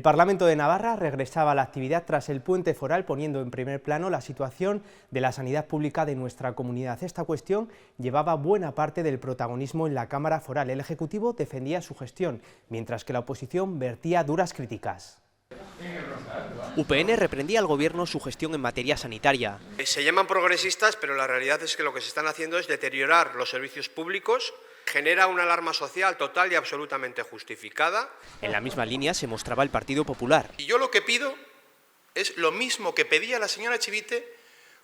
El Parlamento de Navarra regresaba a la actividad tras el puente foral, poniendo en primer plano la situación de la sanidad pública de nuestra comunidad. Esta cuestión llevaba buena parte del protagonismo en la Cámara Foral. El Ejecutivo defendía su gestión, mientras que la oposición vertía duras críticas. UPN reprendía al Gobierno su gestión en materia sanitaria. Se llaman progresistas, pero la realidad es que lo que se están haciendo es deteriorar los servicios públicos. Genera una alarma social total y absolutamente justificada. En la misma línea se mostraba el Partido Popular. Y yo lo que pido es lo mismo que pedía la señora Chivite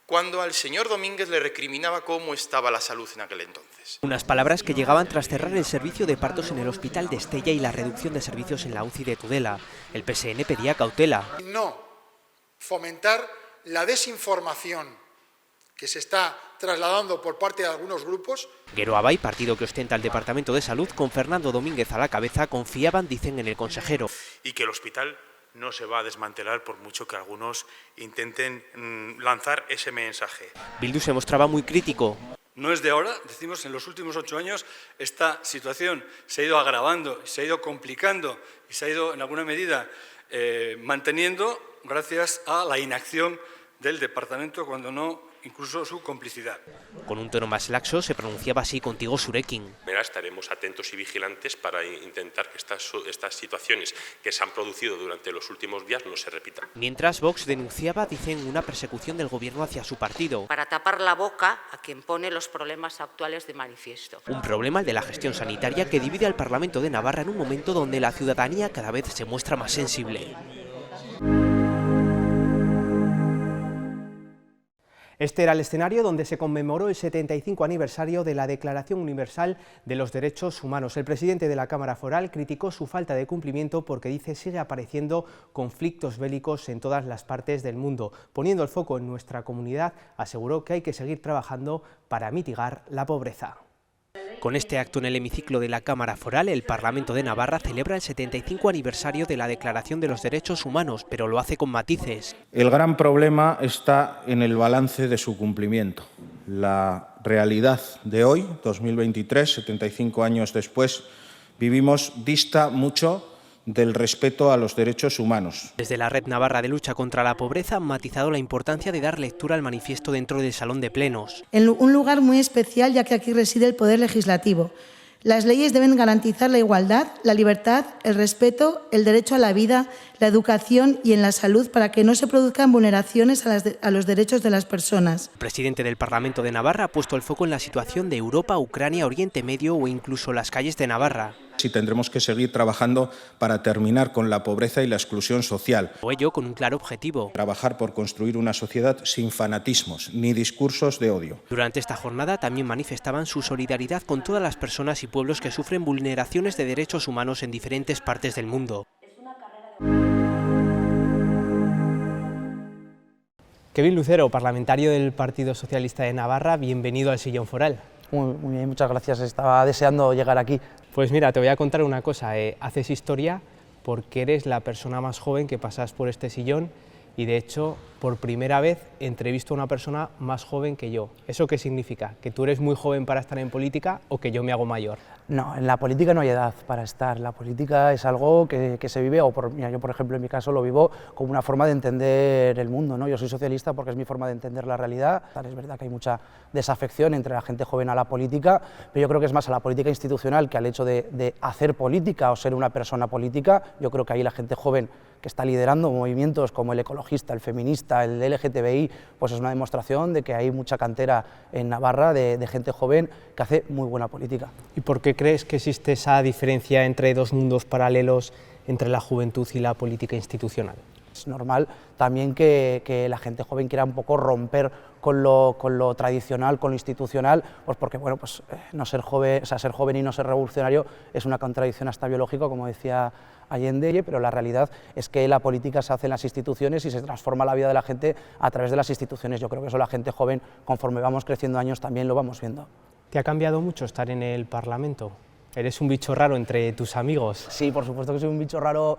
cuando al señor Domínguez le recriminaba cómo estaba la salud en aquel entonces. Unas palabras que llegaban tras cerrar el servicio de partos en el Hospital de Estella y la reducción de servicios en la UCI de Tudela. El PSN pedía cautela. No fomentar la desinformación que se está trasladando por parte de algunos grupos. Geroabay, partido que ostenta el Departamento de Salud, con Fernando Domínguez a la cabeza, confiaban, dicen, en el consejero. Y que el hospital no se va a desmantelar por mucho que algunos intenten lanzar ese mensaje. Bildu se mostraba muy crítico. No es de ahora, decimos, en los últimos 8 años esta situación se ha ido agravando, se ha ido complicando y se ha ido en alguna medida manteniendo gracias a la inacción del departamento, cuando no incluso su complicidad. Con un tono más laxo se pronunciaba así Contigo Surekin. Estaremos atentos y vigilantes para intentar que estas situaciones que se han producido durante los últimos días no se repitan. Mientras Vox denunciaba, dicen, una persecución del Gobierno hacia su partido. Para tapar la boca a quien pone los problemas actuales de manifiesto. Un problema, el de la gestión sanitaria, que divide al Parlamento de Navarra en un momento donde la ciudadanía cada vez se muestra más sensible. Este era el escenario donde se conmemoró el 75 aniversario de la Declaración Universal de los Derechos Humanos. El presidente de la Cámara Foral criticó su falta de cumplimiento porque, dice, sigue apareciendo conflictos bélicos en todas las partes del mundo. Poniendo el foco en nuestra comunidad, aseguró que hay que seguir trabajando para mitigar la pobreza. Con este acto en el hemiciclo de la Cámara Foral, el Parlamento de Navarra celebra el 75 aniversario de la Declaración de los Derechos Humanos, pero lo hace con matices. El gran problema está en el balance de su cumplimiento. La realidad de hoy, 2023, 75 años después, dista mucho del respeto a los derechos humanos. Desde la Red Navarra de Lucha contra la Pobreza han matizado la importancia de dar lectura al manifiesto dentro del Salón de Plenos. En un lugar muy especial, ya que aquí reside el Poder Legislativo. Las leyes deben garantizar la igualdad, la libertad, el respeto, el derecho a la vida, la educación y en la salud para que no se produzcan vulneraciones a los derechos de las personas. El presidente del Parlamento de Navarra ha puesto el foco en la situación de Europa, Ucrania, Oriente Medio o incluso las calles de Navarra. Y tendremos que seguir trabajando para terminar con la pobreza y la exclusión social. O ello con un claro objetivo. Trabajar por construir una sociedad sin fanatismos ni discursos de odio. Durante esta jornada también manifestaban su solidaridad con todas las personas y pueblos que sufren vulneraciones de derechos humanos en diferentes partes del mundo. Kevin Lucero, parlamentario del Partido Socialista de Navarra, bienvenido al Sillón Foral. Muy bien, muchas gracias. Estaba deseando llegar aquí. Pues mira, te voy a contar una cosa. Haces historia porque eres la persona más joven que pasas por este sillón y, de hecho, por primera vez entrevisto a una persona más joven que yo. ¿Eso qué significa? ¿Que tú eres muy joven para estar en política o que yo me hago mayor? No, en la política no hay edad para estar. La política es algo que se vive, mira, yo por ejemplo en mi caso lo vivo como una forma de entender el mundo, ¿no? Yo soy socialista porque es mi forma de entender la realidad. Es verdad que hay mucha desafección entre la gente joven a la política, pero yo creo que es más a la política institucional que al hecho de hacer política o ser una persona política. Yo creo que ahí la gente joven que está liderando movimientos como el ecologista, el feminista, el LGTBI, pues es una demostración de que hay mucha cantera en Navarra de gente joven que hace muy buena política. ¿Y por qué crees que existe esa diferencia entre dos mundos paralelos entre la juventud y la política institucional? Es normal también que la gente joven quiera un poco romper con lo tradicional, con lo institucional, pues porque bueno, pues no ser joven, o sea, ser joven y no ser revolucionario es una contradicción hasta biológica, como decía Allende, pero la realidad es que la política se hace en las instituciones y se transforma la vida de la gente a través de las instituciones. Yo creo que eso la gente joven, conforme vamos creciendo años, también lo vamos viendo. ¿Te ha cambiado mucho estar en el Parlamento? ¿Eres un bicho raro entre tus amigos? Sí, por supuesto que soy un bicho raro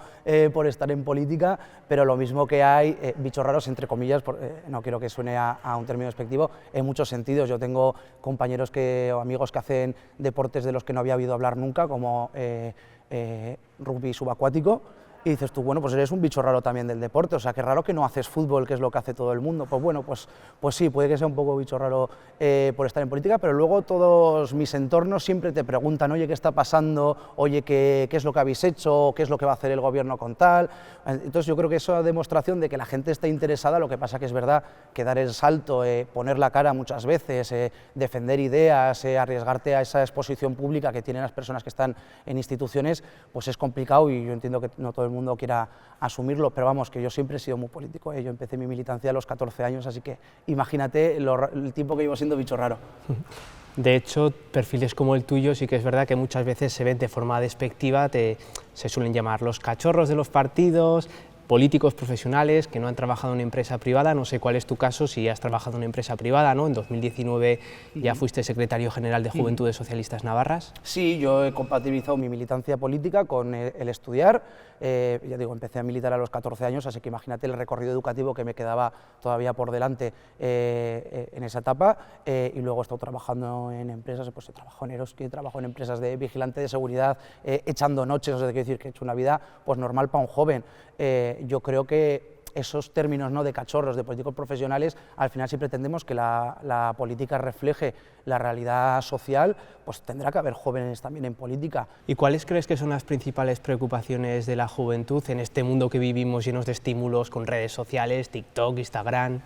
por estar en política, pero lo mismo que hay bichos raros, entre comillas, no quiero que suene a un término despectivo, en muchos sentidos. Yo tengo compañeros o amigos que hacen deportes de los que no había oído hablar nunca, como rugby subacuático, y dices tú, bueno, pues eres un bicho raro también del deporte, o sea, qué raro que no haces fútbol, que es lo que hace todo el mundo. Pues bueno, pues sí, puede que sea un poco bicho raro por estar en política, pero luego todos mis entornos siempre te preguntan, oye, ¿qué está pasando? Oye, ¿qué es lo que habéis hecho? ¿Qué es lo que va a hacer el gobierno con tal? Entonces yo creo que eso es demostración de que la gente está interesada, lo que pasa que es verdad que dar el salto, poner la cara muchas veces, defender ideas, arriesgarte a esa exposición pública que tienen las personas que están en instituciones, pues es complicado y yo entiendo que no todo el mundo quiera asumirlo, pero vamos, que yo siempre he sido muy político, yo empecé mi militancia a los 14 años, así que imagínate el tiempo que llevo siendo bicho raro. De hecho, perfiles como el tuyo sí que es verdad que muchas veces se ven de forma despectiva, se suelen llamar los cachorros de los partidos, políticos profesionales que no han trabajado en una empresa privada. No sé cuál es tu caso, si has trabajado en una empresa privada, ¿no? En 2019 ya fuiste secretario general de Juventudes Socialistas Navarras. Sí, yo he compatibilizado mi militancia política con el estudiar. Ya digo, empecé a militar a los 14 años, así que imagínate el recorrido educativo que me quedaba todavía por delante en esa etapa, y luego he estado trabajando en empresas, pues he trabajado en Eroski, he trabajado en empresas de vigilante de seguridad, echando noches, o sea, quiero decir que he hecho una vida pues normal para un joven. Yo creo que esos términos, ¿no?, de cachorros, de políticos profesionales, al final si pretendemos que la política refleje la realidad social, pues tendrá que haber jóvenes también en política. ¿Y cuáles crees que son las principales preocupaciones de la juventud en este mundo que vivimos llenos de estímulos con redes sociales, TikTok, Instagram?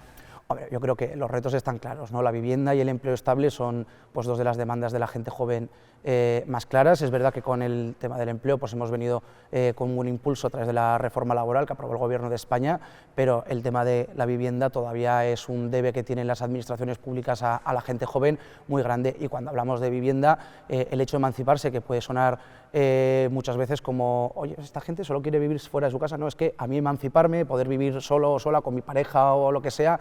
Hombre, yo creo que los retos están claros, ¿no? La vivienda y el empleo estable son pues, dos de las demandas de la gente joven más claras. Es verdad que con el tema del empleo pues, hemos venido con un impulso a través de la reforma laboral que aprobó el Gobierno de España, pero el tema de la vivienda todavía es un debe que tienen las administraciones públicas a la gente joven muy grande, y cuando hablamos de vivienda, el hecho de emanciparse, que puede sonar muchas veces como, oye, esta gente solo quiere vivir fuera de su casa, no, es que a mí emanciparme, poder vivir solo o sola con mi pareja o lo que sea,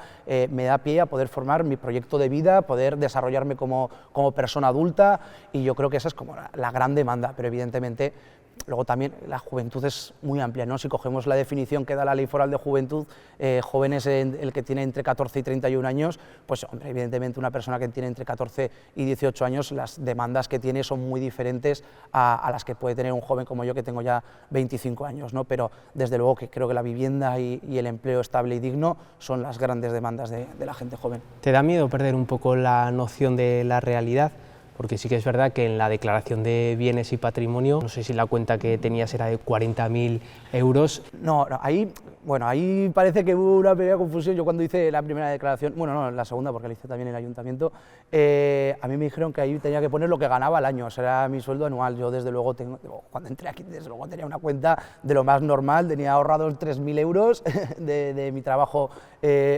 me da pie a poder formar mi proyecto de vida, poder desarrollarme como persona adulta, y yo creo que esa es como la gran demanda, pero evidentemente luego también la juventud es muy amplia, ¿no? Si cogemos la definición que da la Ley Foral de Juventud, jóvenes el que tiene entre 14 y 31 años, pues hombre, evidentemente una persona que tiene entre 14 y 18 años, las demandas que tiene son muy diferentes a las que puede tener un joven como yo que tengo ya 25 años, ¿no? Pero desde luego que creo que la vivienda y el empleo estable y digno son las grandes demandas de la gente joven. ¿Te da miedo perder un poco la noción de la realidad? Porque sí que es verdad que en la declaración de bienes y patrimonio, no sé si la cuenta que tenías era de 40.000 euros. No, ahí parece que hubo una pequeña confusión. Yo cuando hice la primera declaración, bueno, no, la segunda porque la hice también en el ayuntamiento, a mí me dijeron que ahí tenía que poner lo que ganaba al año, o sea, era mi sueldo anual. Yo desde luego, cuando entré aquí, desde luego tenía una cuenta de lo más normal, tenía ahorrados 3.000 euros de mi trabajo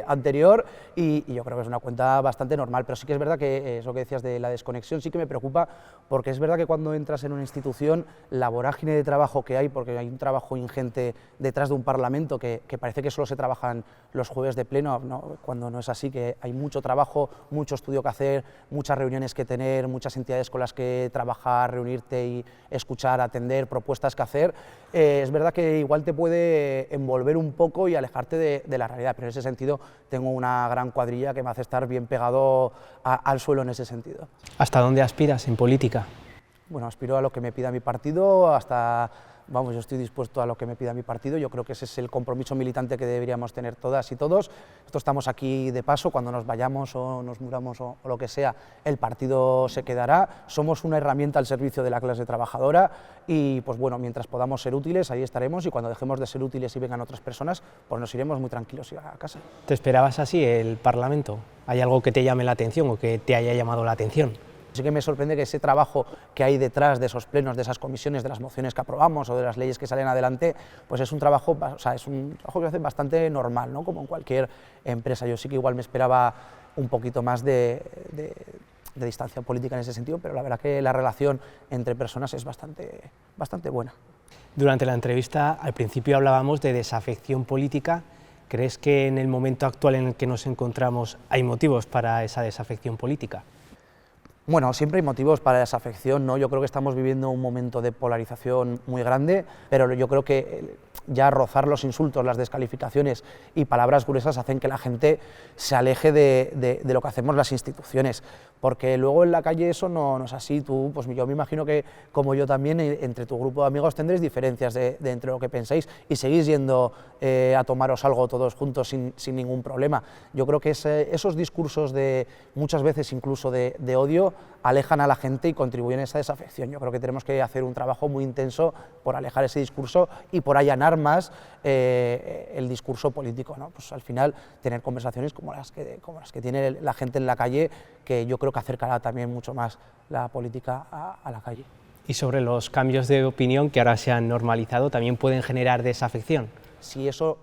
anterior, y yo creo que es una cuenta bastante normal, pero sí que es verdad que eso que decías de la desconexión sí que me preocupa, porque es verdad que cuando entras en una institución, la vorágine de trabajo que hay, porque hay un trabajo ingente detrás de un parlamento que parece que solo se trabajan los jueves de pleno, ¿no? Cuando no es así, que hay mucho trabajo, mucho estudio que hacer, muchas reuniones que tener, muchas entidades con las que trabajar, reunirte y escuchar, atender, propuestas que hacer. Es verdad que igual te puede envolver un poco y alejarte de la realidad, pero en ese sentido tengo una gran cuadrilla que me hace estar bien pegado al suelo en ese sentido. ¿Hasta dónde aspiras en política? Bueno, aspiro a lo que me pida mi partido, yo estoy dispuesto a lo que me pida mi partido. Yo creo que ese es el compromiso militante que deberíamos tener todas y todos. Nosotros estamos aquí de paso, cuando nos vayamos o nos muramos o lo que sea, el partido se quedará. Somos una herramienta al servicio de la clase trabajadora y, pues bueno, mientras podamos ser útiles, ahí estaremos, y cuando dejemos de ser útiles y vengan otras personas, pues nos iremos muy tranquilos a casa. ¿Te esperabas así el Parlamento? ¿Hay algo que te llame la atención o que te haya llamado la atención? Sí que me sorprende que ese trabajo que hay detrás de esos plenos, de esas comisiones, de las mociones que aprobamos o de las leyes que salen adelante, pues es un trabajo, que hace bastante normal, ¿no? Como en cualquier empresa. Yo sí que igual me esperaba un poquito más de distancia política en ese sentido, pero la verdad que la relación entre personas es bastante buena. Durante la entrevista, al principio hablábamos de desafección política. ¿Crees que en el momento actual en el que nos encontramos hay motivos para esa desafección política? Bueno, siempre hay motivos para esa afección, ¿no? Yo creo que estamos viviendo un momento de polarización muy grande, pero yo creo que ya rozar los insultos, las descalificaciones y palabras gruesas hacen que la gente se aleje de lo que hacemos las instituciones, porque luego en la calle eso no es así. Tú, pues yo me imagino que, como yo también, entre tu grupo de amigos tendréis diferencias de entre lo que pensáis y seguís yendo a tomaros algo todos juntos sin ningún problema. Yo creo que esos discursos muchas veces incluso de odio alejan a la gente y contribuyen a esa desafección. Yo creo que tenemos que hacer un trabajo muy intenso por alejar ese discurso y por allanar más el discurso político, ¿no? Pues al final tener conversaciones como las que tiene la gente en la calle, que yo creo que acercará también mucho más la política a la calle. Y sobre los cambios de opinión que ahora se han normalizado, ¿también pueden generar desafección? Si eso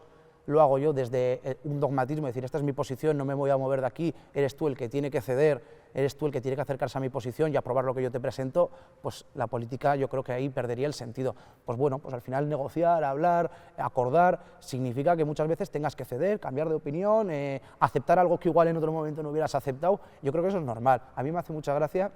lo hago yo desde un dogmatismo, decir, esta es mi posición, no me voy a mover de aquí, eres tú el que tiene que ceder, eres tú el que tiene que acercarse a mi posición y aprobar lo que yo te presento, pues la política yo creo que ahí perdería el sentido. Pues bueno, pues al final negociar, hablar, acordar, significa que muchas veces tengas que ceder, cambiar de opinión, aceptar algo que igual en otro momento no hubieras aceptado. Yo creo que eso es normal. A mí me hace mucha gracia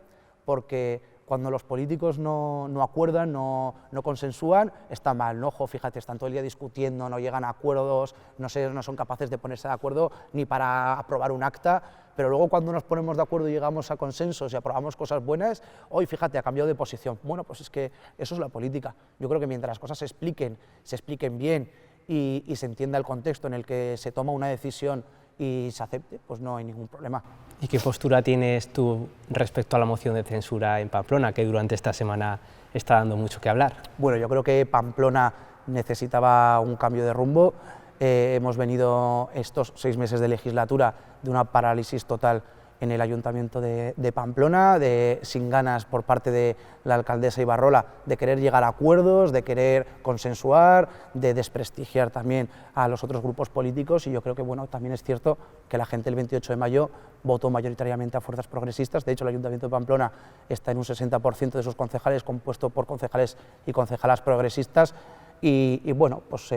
porque cuando los políticos no acuerdan, no consensúan, está mal, ¿no? Ojo, fíjate, están todo el día discutiendo, no llegan a acuerdos, no son capaces de ponerse de acuerdo ni para aprobar un acta, pero luego cuando nos ponemos de acuerdo y llegamos a consensos y aprobamos cosas buenas, hoy fíjate, ha cambiado de posición. Bueno, pues es que eso es la política. Yo creo que mientras las cosas se expliquen bien y se entienda el contexto en el que se toma una decisión y se acepte, pues no hay ningún problema. ¿Y qué postura tienes tú respecto a la moción de censura en Pamplona, que durante esta semana está dando mucho que hablar? Bueno, yo creo que Pamplona necesitaba un cambio de rumbo. Hemos venido estos 6 meses de legislatura de una parálisis total en el Ayuntamiento de Pamplona, sin ganas por parte de la alcaldesa Ibarrola de querer llegar a acuerdos, de querer consensuar, de desprestigiar también a los otros grupos políticos, y yo creo que bueno, también es cierto que la gente el 28 de mayo votó mayoritariamente a fuerzas progresistas. De hecho, el Ayuntamiento de Pamplona está en un 60% de sus concejales compuesto por concejales y concejalas progresistas, y bueno, pues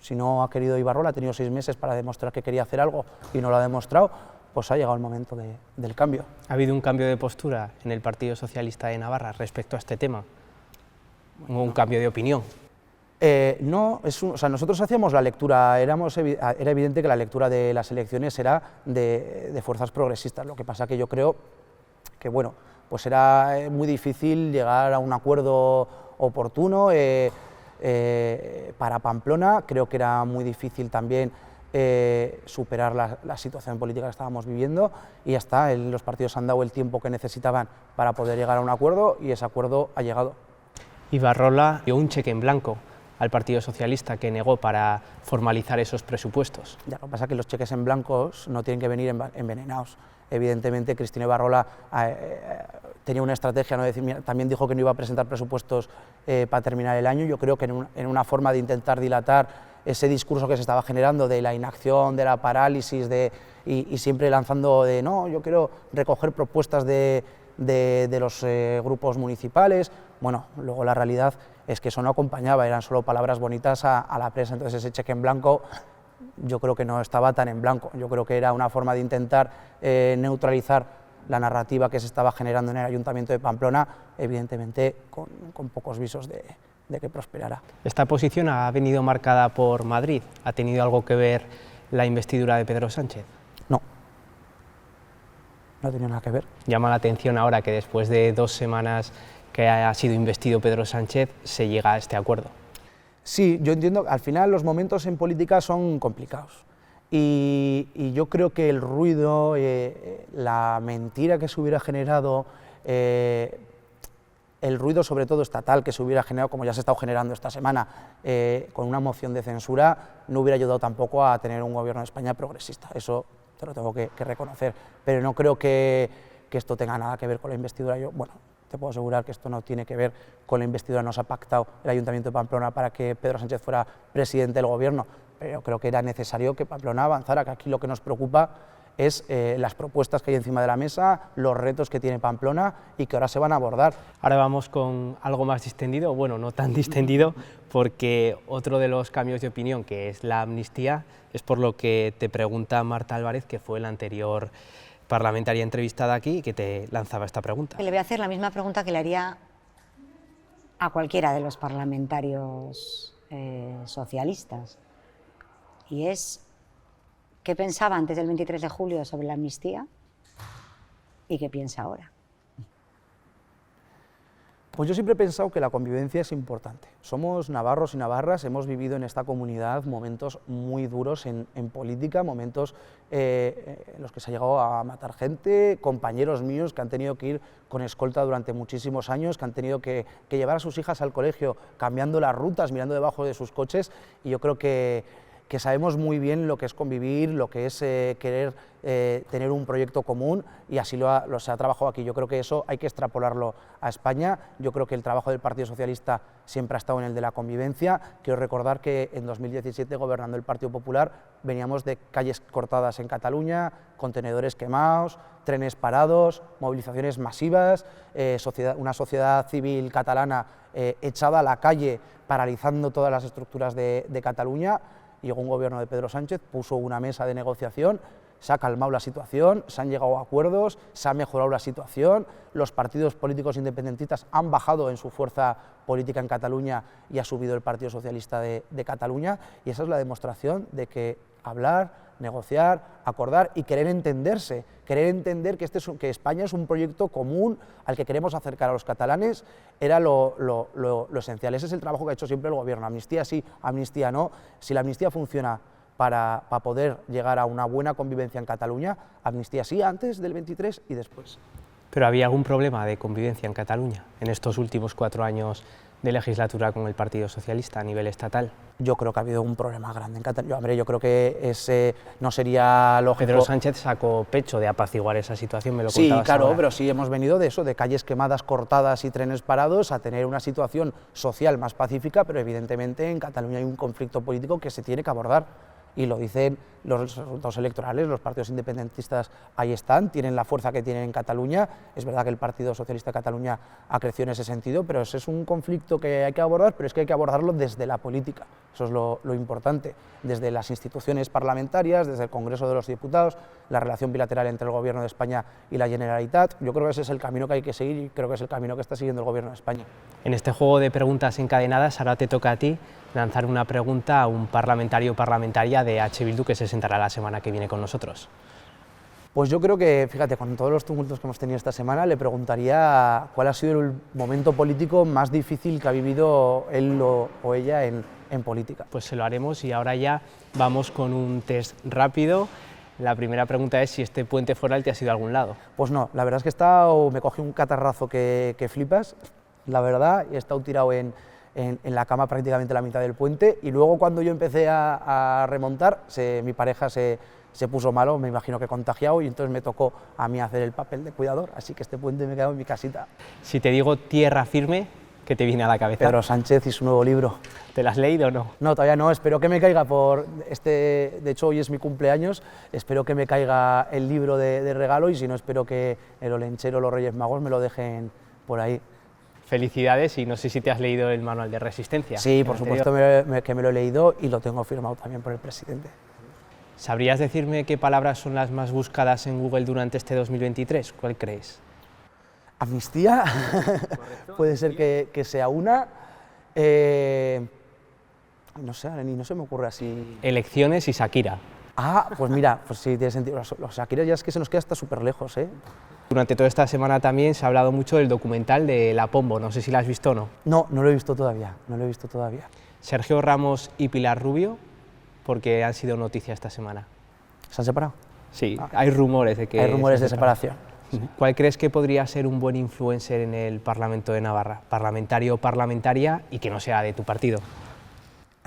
si no ha querido Ibarrola, ha tenido 6 meses para demostrar que quería hacer algo y no lo ha demostrado, pues ha llegado el momento del cambio. ¿Ha habido un cambio de postura en el Partido Socialista de Navarra respecto a este tema? ¿Un cambio de opinión? No, o sea, nosotros hacíamos la lectura, era evidente que la lectura de las elecciones era de fuerzas progresistas. Lo que pasa que yo creo que bueno, pues era muy difícil llegar a un acuerdo oportuno para Pamplona. Creo que era muy difícil también superar la situación política que estábamos viviendo, y ya está, los partidos han dado el tiempo que necesitaban para poder llegar a un acuerdo, y ese acuerdo ha llegado. Ibarrola dio un cheque en blanco al Partido Socialista que negó para formalizar esos presupuestos. Ya, lo que pasa es que los cheques en blancos no tienen que venir envenenados. Evidentemente, Cristina Ibarrola tenía una estrategia, ¿no? También dijo que no iba a presentar presupuestos para terminar el año. Yo creo que en una forma de intentar dilatar ese discurso que se estaba generando de la inacción, de la parálisis, y siempre lanzando de no, yo quiero recoger propuestas de los grupos municipales. Bueno, luego la realidad es que eso no acompañaba, eran solo palabras bonitas a la prensa. Entonces ese cheque en blanco yo creo que no estaba tan en blanco. Yo creo que era una forma de intentar neutralizar la narrativa que se estaba generando en el Ayuntamiento de Pamplona, evidentemente con pocos visos de que prosperara. ¿Esta posición ha venido marcada por Madrid? ¿Ha tenido algo que ver la investidura de Pedro Sánchez? No, no ha tenido nada que ver. Llama la atención ahora que después de 2 semanas que ha sido investido Pedro Sánchez se llega a este acuerdo. Sí, yo entiendo que al final los momentos en política son complicados, y yo creo que el ruido, la mentira que se hubiera generado, el ruido sobre todo estatal que se hubiera generado, como ya se ha estado generando esta semana, con una moción de censura, no hubiera ayudado tampoco a tener un gobierno de España progresista. Eso te lo tengo que reconocer, pero no creo que esto tenga nada que ver con la investidura. Yo, bueno, te puedo asegurar que esto no tiene que ver con la investidura. No se ha pactado el Ayuntamiento de Pamplona para que Pedro Sánchez fuera presidente del gobierno, pero creo que era necesario que Pamplona avanzara, que aquí lo que nos preocupa es las propuestas que hay encima de la mesa, los retos que tiene Pamplona y que ahora se van a abordar. Ahora vamos con algo más distendido, bueno, no tan distendido, porque otro de los cambios de opinión, que es la amnistía, es por lo que te pregunta Marta Álvarez, que fue la anterior parlamentaria entrevistada aquí y que te lanzaba esta pregunta. Le voy a hacer la misma pregunta que le haría a cualquiera de los parlamentarios socialistas, y es qué pensaba antes del 23 de julio sobre la amnistía y qué piensa ahora. Pues yo siempre he pensado que la convivencia es importante. Somos navarros y navarras, hemos vivido en esta comunidad momentos muy duros en política, momentos en los que se ha llegado a matar gente, compañeros míos que han tenido que ir con escolta durante muchísimos años, que han tenido que llevar a sus hijas al colegio cambiando las rutas, mirando debajo de sus coches, y yo creo que sabemos muy bien lo que es convivir, lo que es querer tener un proyecto común, y así se ha trabajado aquí. Yo creo que eso hay que extrapolarlo a España. Yo creo que el trabajo del Partido Socialista siempre ha estado en el de la convivencia. Quiero recordar que en 2017, gobernando el Partido Popular, veníamos de calles cortadas en Cataluña, contenedores quemados, trenes parados, movilizaciones masivas, una sociedad civil catalana echada a la calle, paralizando todas las estructuras de Cataluña. Llegó un gobierno de Pedro Sánchez, puso una mesa de negociación, se ha calmado la situación, se han llegado a acuerdos, se ha mejorado la situación, los partidos políticos independentistas han bajado en su fuerza política en Cataluña y ha subido el Partido Socialista de Cataluña, y esa es la demostración de que hablar, negociar, acordar y querer entenderse, querer entender que España es un proyecto común al que queremos acercar a los catalanes, era lo esencial. Ese es el trabajo que ha hecho siempre el gobierno. Amnistía sí, amnistía no. Si la amnistía funciona para poder llegar a una buena convivencia en Cataluña, amnistía sí, antes del 23 y después. ¿Pero había algún problema de convivencia en Cataluña en estos últimos 4 años de legislatura con el Partido Socialista a nivel estatal? Yo creo que ha habido un problema grande en Cataluña. Hombre, yo creo que no sería lógico. Pedro Sánchez sacó pecho de apaciguar esa situación, me lo contabas. Sí, claro, ahora. Pero sí hemos venido de eso, de calles quemadas, cortadas y trenes parados, a tener una situación social más pacífica, pero evidentemente en Cataluña hay un conflicto político que se tiene que abordar. Y lo dicen los resultados electorales, los partidos independentistas ahí están, tienen la fuerza que tienen en Cataluña. Es verdad que el Partido Socialista de Cataluña ha crecido en ese sentido, pero ese es un conflicto que hay que abordar, pero es que hay que abordarlo desde la política, eso es lo importante, desde las instituciones parlamentarias, desde el Congreso de los Diputados, la relación bilateral entre el Gobierno de España y la Generalitat. Yo creo que ese es el camino que hay que seguir y creo que es el camino que está siguiendo el Gobierno de España. En este juego de preguntas encadenadas, ahora te toca a ti lanzar una pregunta a un parlamentario o parlamentaria de H. Bildu que se sentará la semana que viene con nosotros. Pues yo creo que, fíjate, con todos los tumultos que hemos tenido esta semana, le preguntaría cuál ha sido el momento político más difícil que ha vivido él o ella en política. Pues se lo haremos y ahora ya vamos con un test rápido. La primera pregunta es si este puente foral te ha sido a algún lado. Pues no, la verdad es que me cogí un catarrazo que flipas, la verdad, y he estado tirado en la cama prácticamente la mitad del puente, y luego cuando yo empecé a remontar, mi pareja se puso malo, me imagino que contagiado, y entonces me tocó a mí hacer el papel de cuidador, así que este puente me he quedado en mi casita. Si te digo tierra firme, ¿qué te viene a la cabeza? Pedro Sánchez y su nuevo libro. ¿Te lo has leído o no? No, todavía no, espero que me caiga de hecho hoy es mi cumpleaños, espero que me caiga el libro de regalo, y si no, espero que el Olenchero o los Reyes Magos me lo dejen por ahí. Felicidades, y no sé si te has leído el manual de resistencia. Sí, por supuesto que me lo he leído y lo tengo firmado también por el presidente. ¿Sabrías decirme qué palabras son las más buscadas en Google durante este 2023? ¿Cuál crees? Amnistía, puede ser que sea una. No sé, ni no se me ocurre así. Elecciones y Shakira. Ah, pues mira, pues sí, tiene sentido. Los Shakira ya es que se nos queda hasta súper lejos, ¿eh? Durante toda esta semana también se ha hablado mucho del documental de La Pombo, no sé si lo has visto o no. No, no lo he visto todavía, Sergio Ramos y Pilar Rubio, porque han sido noticia esta semana. ¿Se han separado? Sí, hay rumores de que... Hay rumores de separación. ¿Cuál crees que podría ser un buen influencer en el Parlamento de Navarra? Parlamentario o parlamentaria, y que no sea de tu partido.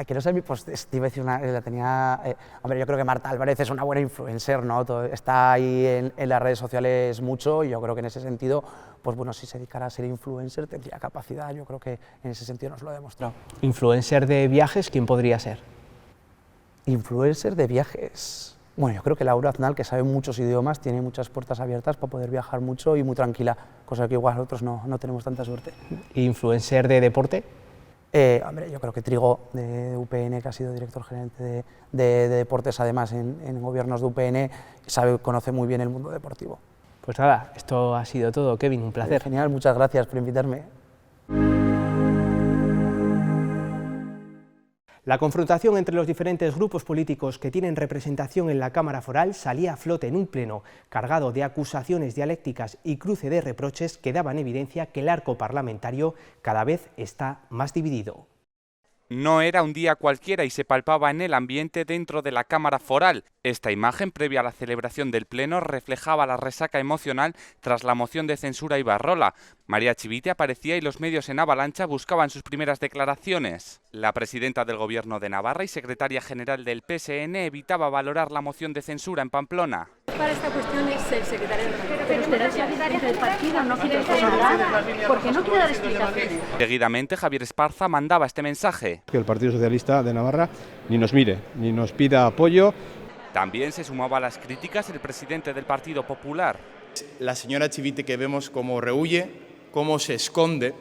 Que no sé, pues te iba a decir la tenía... hombre, yo creo que Marta Álvarez es una buena influencer, ¿no? Está ahí en las redes sociales mucho, y yo creo que en ese sentido, pues bueno, si se dedicara a ser influencer tendría capacidad, yo creo que en ese sentido nos lo ha demostrado. ¿Influencer de viajes, quién podría ser? Influencer de viajes... Bueno, yo creo que Laura Aznal, que sabe muchos idiomas, tiene muchas puertas abiertas para poder viajar mucho y muy tranquila, cosa que igual nosotros no tenemos tanta suerte. ¿Influencer de deporte? Hombre, yo creo que Trigo, de UPN, que ha sido director gerente de deportes, además en gobiernos de UPN, conoce muy bien el mundo deportivo. Pues nada, esto ha sido todo, Kevin, un placer. Genial, muchas gracias por invitarme. La confrontación entre los diferentes grupos políticos que tienen representación en la Cámara Foral salía a flote en un pleno cargado de acusaciones dialécticas y cruce de reproches que daban evidencia que el arco parlamentario cada vez está más dividido. No era un día cualquiera y se palpaba en el ambiente dentro de la Cámara Foral. Esta imagen, previa a la celebración del Pleno, reflejaba la resaca emocional tras la moción de censura a Ibarrola. María Chivite aparecía y los medios en avalancha buscaban sus primeras declaraciones. La presidenta del Gobierno de Navarra y secretaria general del PSN evitaba valorar la moción de censura en Pamplona. Para esta cuestión es el secretario de Organización. Pero usted es solidario del partido, no quiere decir nada, porque no quiere dar explicaciones. Seguidamente, Javier Esparza mandaba este mensaje. Que el Partido Socialista de Navarra ni nos mire, ni nos pida apoyo. También se sumaba a las críticas el presidente del Partido Popular. La señora Chivite que vemos cómo rehuye, cómo se esconde,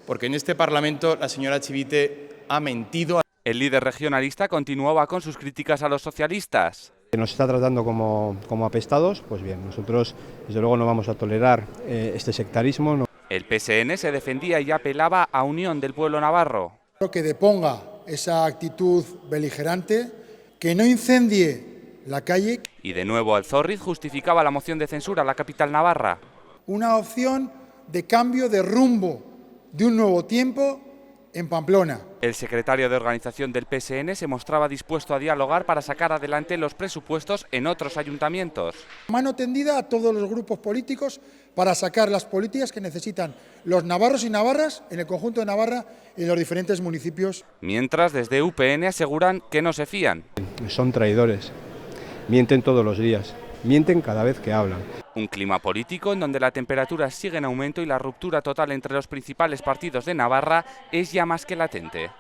porque en este Parlamento la señora Chivite ha mentido. El líder regionalista continuaba con sus críticas a los socialistas. Nos está tratando como apestados, pues bien, nosotros desde luego no vamos a tolerar este sectarismo. No. El PSN se defendía y apelaba a unión del pueblo navarro. Que deponga esa actitud beligerante, que no incendie la calle. Y de nuevo Alzorriz justificaba la moción de censura a la capital navarra. Una opción de cambio de rumbo de un nuevo tiempo en Pamplona. El secretario de organización del PSN se mostraba dispuesto a dialogar para sacar adelante los presupuestos en otros ayuntamientos. Mano tendida a todos los grupos políticos para sacar las políticas que necesitan los navarros y navarras en el conjunto de Navarra y en los diferentes municipios. Mientras, desde UPN aseguran que no se fían. Son traidores, mienten todos los días, mienten cada vez que hablan. Un clima político en donde la temperatura sigue en aumento y la ruptura total entre los principales partidos de Navarra es ya más que latente.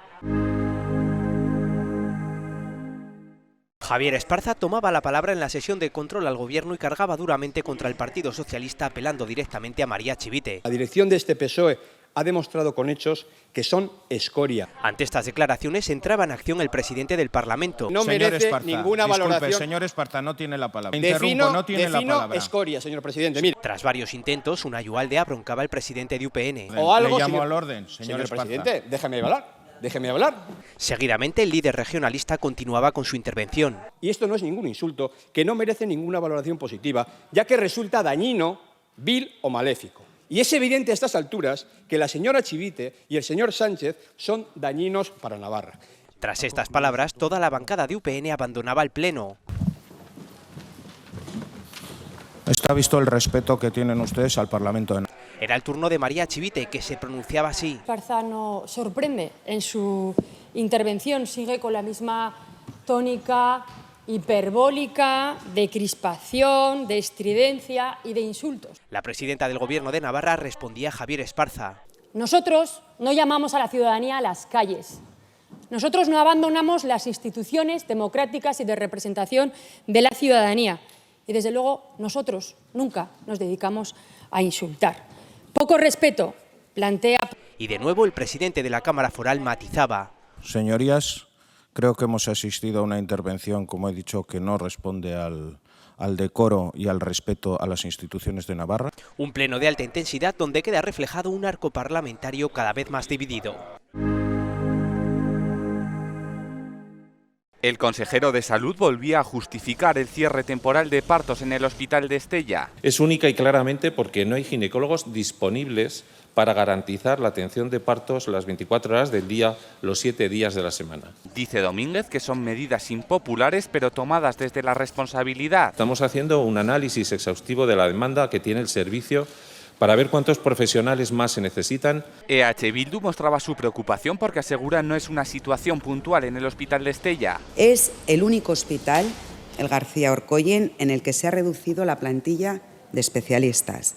Javier Esparza tomaba la palabra en la sesión de control al gobierno y cargaba duramente contra el Partido Socialista, apelando directamente a María Chivite. La dirección de este PSOE ha demostrado con hechos que son escoria. Ante estas declaraciones entraba en acción el presidente del Parlamento. No merece ninguna valoración. Señor Esparza, no tiene la palabra. Defino escoria, señor presidente. Mire. Tras varios intentos, una Ayualde abroncaba al presidente de UPN. O algo, le llamo al orden, señor presidente, déjame hablar. Seguidamente, el líder regionalista continuaba con su intervención. Y esto no es ningún insulto, que no merece ninguna valoración positiva, ya que resulta dañino, vil o maléfico. Y es evidente a estas alturas que la señora Chivite y el señor Sánchez son dañinos para Navarra. Tras estas palabras, toda la bancada de UPN abandonaba el pleno. Está visto el respeto que tienen ustedes al Parlamento de Navarra. Era el turno de María Chivite, que se pronunciaba así. Esparza no sorprende en su intervención, sigue con la misma tónica hiperbólica, de crispación, de estridencia y de insultos. La presidenta del Gobierno de Navarra respondía a Javier Esparza. Nosotros no llamamos a la ciudadanía a las calles. Nosotros no abandonamos las instituciones democráticas y de representación de la ciudadanía. Y desde luego nosotros nunca nos dedicamos a insultar. Poco respeto plantea. Y de nuevo el presidente de la Cámara Foral matizaba. Señorías, creo que hemos asistido a una intervención, como he dicho, que no responde al decoro y al respeto a las instituciones de Navarra. Un pleno de alta intensidad donde queda reflejado un arco parlamentario cada vez más dividido. El consejero de Salud volvía a justificar el cierre temporal de partos en el hospital de Estella. Es única y claramente porque no hay ginecólogos disponibles para garantizar la atención de partos las 24 horas del día, los 7 días de la semana. Dice Domínguez que son medidas impopulares pero tomadas desde la responsabilidad. Estamos haciendo un análisis exhaustivo de la demanda que tiene el servicio para ver cuántos profesionales más se necesitan. EH Bildu mostraba su preocupación porque asegura no es una situación puntual en el hospital de Estella. Es el único hospital, el García Orcoyen, en el que se ha reducido la plantilla de especialistas.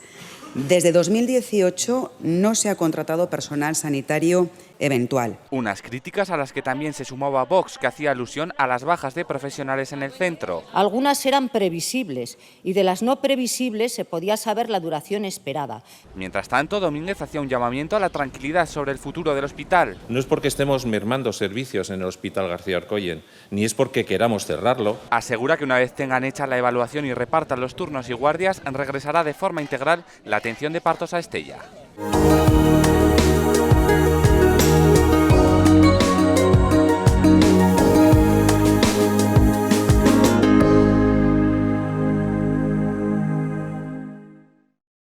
Desde 2018 no se ha contratado personal sanitario eventual. Unas críticas a las que también se sumaba Vox, que hacía alusión a las bajas de profesionales en el centro. Algunas eran previsibles y de las no previsibles se podía saber la duración esperada. Mientras tanto, Domínguez hacía un llamamiento a la tranquilidad sobre el futuro del hospital. No es porque estemos mermando servicios en el Hospital García Orcoyen, ni es porque queramos cerrarlo. Asegura que una vez tengan hecha la evaluación y repartan los turnos y guardias, regresará de forma integral la atención de partos a Estella.